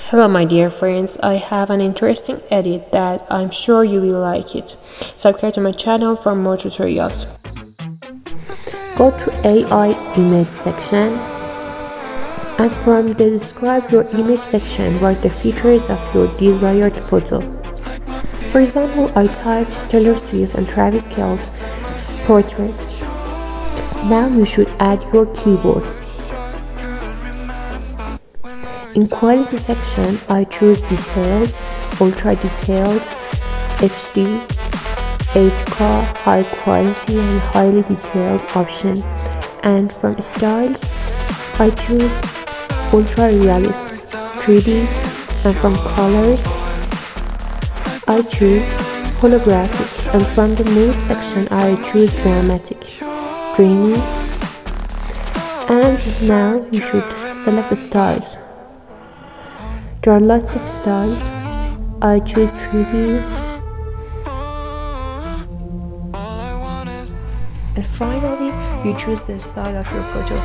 Hello my dear friends, I have an interesting edit that I'm sure you will like it. Subscribe to my channel for more tutorials. Go to AI image section and from the describe your image section write the features of your desired photo. For example, I typed Taylor Swift and Travis Kelce portrait. Now you should add your keywords. In quality section, I choose details, ultra detailed, HD, 8K, high quality and highly detailed option. And from styles, I choose ultra realism, 3D, and from colors, I choose holographic, and from the mood section, I choose dramatic, dreamy. And now you should select the styles. There are lots of styles. I choose 3D. And finally, you choose the style of your photo,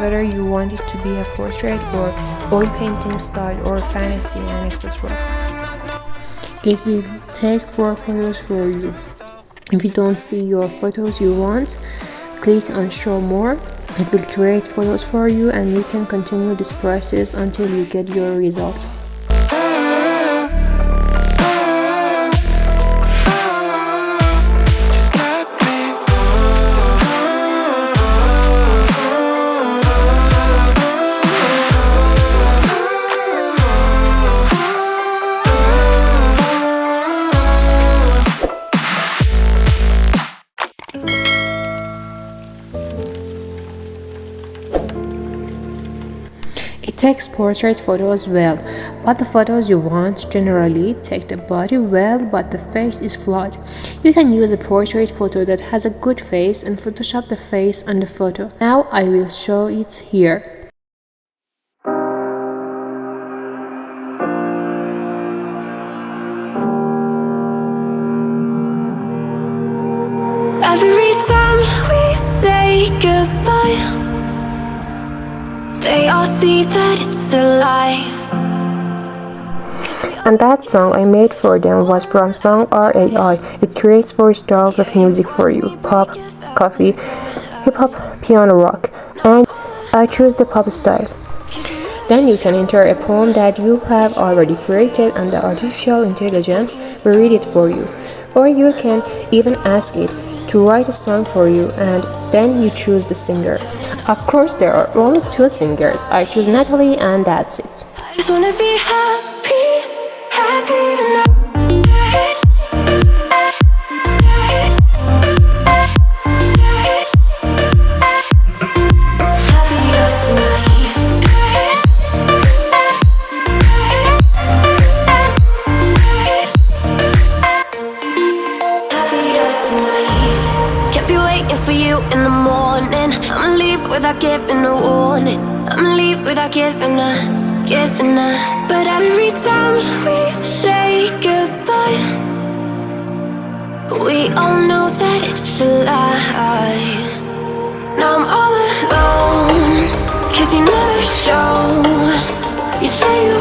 whether you want it to be a portrait or oil painting style or fantasy and etc. It will take 4 photos for you. If you don't see your photos you want, click on show more. It will create photos for you and you can continue this process until you get your result. It takes portrait photos well, but the photos you want generally take the body well, but the face is flawed. You can use a portrait photo that has a good face and Photoshop the face on the photo. Now I will show it here. Every time we say goodbye, they all see that it's a lie. And that song I made for them was from Song RAI. It creates 4 styles of music for you: pop, coffee, hip-hop, piano, rock. And I choose the pop style. Then you can enter a poem that you have already created and the artificial intelligence will read it for you. Or you can even ask it to write a song for you and then you choose the singer. Of course, there are only 2 singers. I choose Natalie and that's it. I just wanna be happy, happy tonight. For you in the morning, I'ma leave without giving a warning. I'ma leave without giving a. But every time we say goodbye, we all know that it's a lie. Now I'm all alone, 'cause you never show. You say you